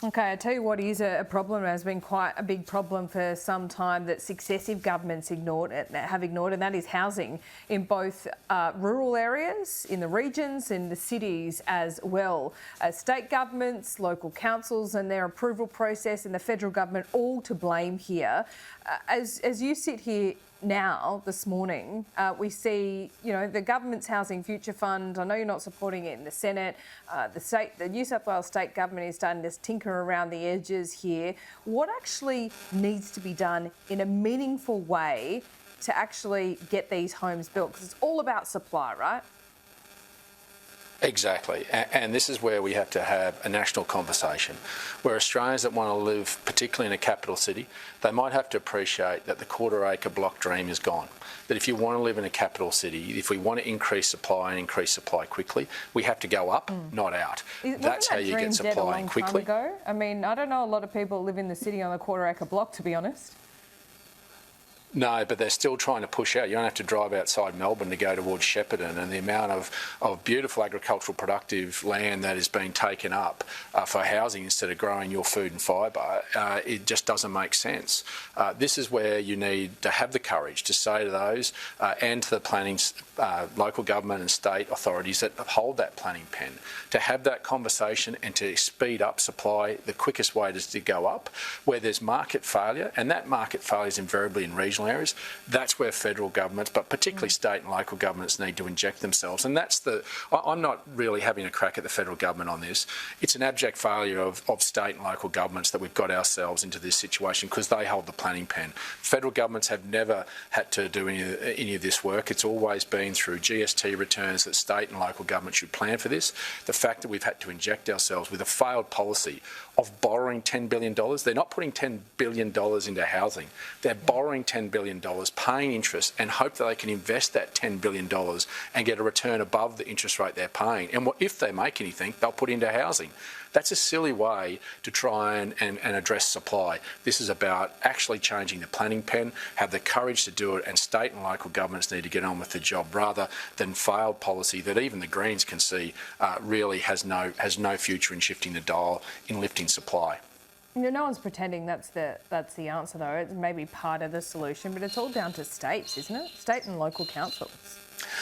Okay, I tell you what is a problem, and has been quite a big problem for some time that successive governments have ignored, and that is housing in both rural areas, in the regions, in the cities as well. State governments, local councils and their approval process, and the federal government all to blame here. As you sit here now, this morning, we see, the government's Housing Future Fund. I know you're not supporting it in the Senate. The New South Wales state government is starting to tinker around the edges here. What actually needs to be done in a meaningful way to actually get these homes built? Because it's all about supply, right? Exactly, and this is where we have to have a national conversation, where Australians that want to live, particularly in a capital city, they might have to appreciate that the quarter-acre block dream is gone. That if you want to live in a capital city, if we want to increase supply and increase supply quickly, we have to go up, not out. That's how you get supply quickly. Ago? I mean, I don't know a lot of people live in the city on a quarter-acre block, to be honest. No, but they're still trying to push out. You don't have to drive outside Melbourne to go towards Shepparton, and the amount of beautiful agricultural productive land that is being taken up for housing instead of growing your food and fibre, it just doesn't make sense. This is where you need to have the courage to say to those and to the planning, local government and state authorities that hold that planning pen, to have that conversation and to speed up supply. The quickest way is to go up where there's market failure, and that market failure is invariably in regional areas. That's where federal governments, but particularly state and local governments, need to inject themselves. And that's I'm not really having a crack at the federal government on this. It's an abject failure of state and local governments that we've got ourselves into this situation because they hold the planning pen. Federal governments have never had to do any of this work. It's always been through GST returns that state and local governments should plan for this. The fact that we've had to inject ourselves with a failed policy of borrowing $10 billion. They're not putting $10 billion into housing. They're borrowing $10 billion, paying interest, and hope that they can invest that $10 billion and get a return above the interest rate they're paying. And if they make anything, they'll put into housing. That's a silly way to try and address supply. This is about actually changing the planning pen, have the courage to do it, and state and local governments need to get on with the job rather than failed policy that even the Greens can see really has no future in shifting the dial in lifting supply. No one's pretending that's the answer, though. It's maybe part of the solution, but it's all down to states, isn't it? State and local councils.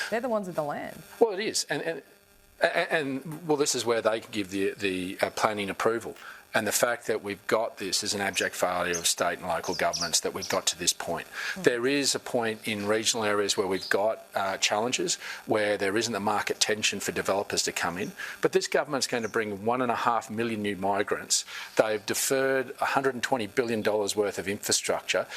They're the ones with the land. Well, it is. And this is where they can give the planning approval. And the fact that we've got this is an abject failure of state and local governments that we've got to this point. There is a point in regional areas where we've got challenges, where there isn't the market tension for developers to come in. But this government's going to bring 1.5 million new migrants. They've deferred $120 billion worth of infrastructure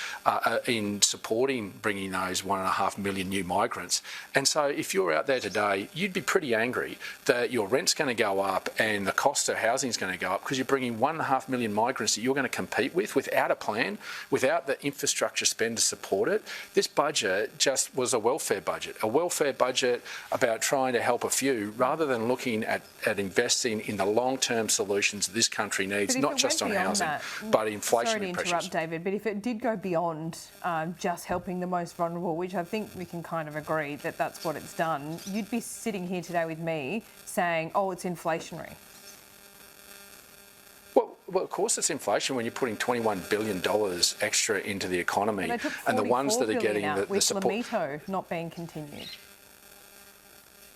in supporting bringing those 1.5 million new migrants. And so if you're out there today, you'd be pretty angry that your rent's going to go up and the cost of housing is going to go up because you're bringing 1.5 million migrants that you're going to compete with without a plan, without the infrastructure spend to support it. This budget just was a welfare budget about trying to help a few rather than looking at investing in the long-term solutions this country needs, not just on housing, but inflationary pressures. Sorry to interrupt, David, but if it did go beyond just helping the most vulnerable, which I think we can kind of agree that that's what it's done, you'd be sitting here today with me saying, oh, it's inflationary. Well, of course it's inflation when you're putting $21 billion extra into the economy, and the ones that are getting the with support. Lamito not being continued.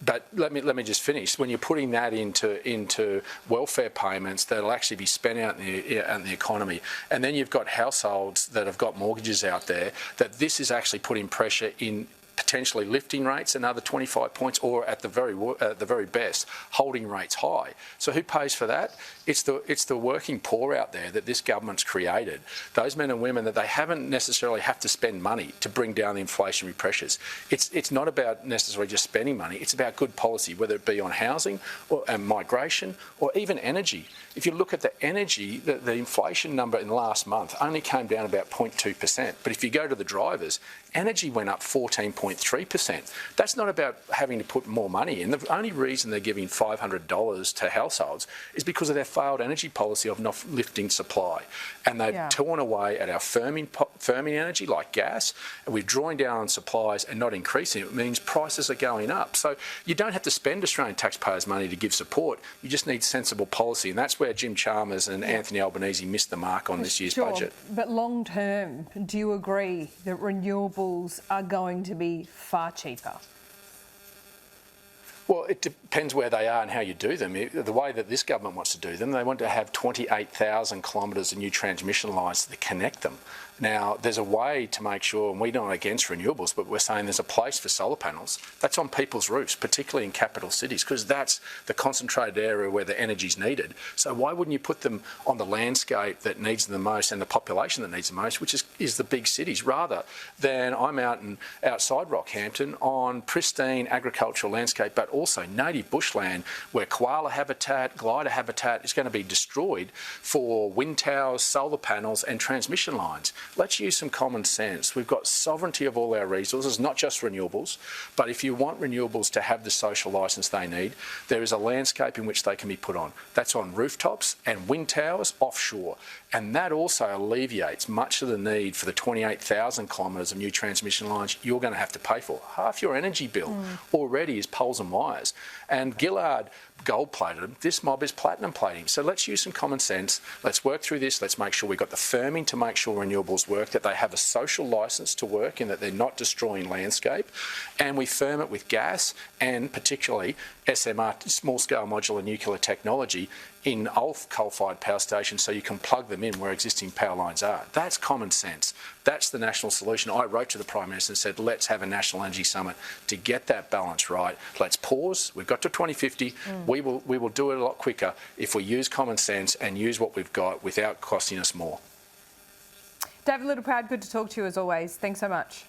But let me just finish. When you're putting that into welfare payments that'll actually be spent out in the economy, and then you've got households that have got mortgages out there, that this is actually putting pressure in potentially lifting rates another 25 points, or at the very best, holding rates high. So who pays for that? It's the working poor out there that this government's created. Those men and women that they haven't necessarily have to spend money to bring down the inflationary pressures. It's not about necessarily just spending money. It's about good policy, whether it be on housing or migration or even energy. If you look at the energy, the inflation number in the last month only came down about 0.2%. But if you go to the drivers, energy went up 14.6%. 9.3%. That's not about having to put more money in. The only reason they're giving $500 to households is because of their failed energy policy of not lifting supply. And they've torn away at our firming energy like gas, and we're drawing down on supplies and not increasing it. It means prices are going up. So you don't have to spend Australian taxpayers' money to give support. You just need sensible policy, and that's where Jim Chalmers and Anthony Albanese missed the mark on this year's budget. But long term, do you agree that renewables are going to be far cheaper? Well, it depends where they are and how you do them. The way that this government wants to do them, they want to have 28,000 kilometres of new transmission lines to connect them. Now, there's a way to make sure, and we're not against renewables, but we're saying there's a place for solar panels. That's on people's roofs, particularly in capital cities, because that's the concentrated area where the energy's needed. So why wouldn't you put them on the landscape that needs them the most and the population that needs them most, which is the big cities, rather than I'm outside Rockhampton on pristine agricultural landscape, but also native bushland where koala habitat, glider habitat is going to be destroyed for wind towers, solar panels and transmission lines. Let's use some common sense. We've got sovereignty of all our resources, not just renewables, but if you want renewables to have the social licence they need, there is a landscape in which they can be put on. That's on rooftops and wind towers offshore. And that also alleviates much of the need for the 28,000 kilometres of new transmission lines you're going to have to pay for. Half your energy bill already is poles and wires. And Gillard gold-plated them. This mob is platinum plating. So let's use some common sense. Let's work through this. Let's make sure we've got the firming to make sure renewables work, that they have a social licence to work and that they're not destroying landscape. And we firm it with gas and particularly SMR, small-scale modular nuclear technology, in old coal-fired power stations so you can plug them in where existing power lines are. That's common sense. That's the national solution. I wrote to the Prime Minister and said, let's have a National Energy Summit to get that balance right. Let's pause. We've got to 2050. We will do it a lot quicker if we use common sense and use what we've got without costing us more. David Littleproud, good to talk to you as always. Thanks so much.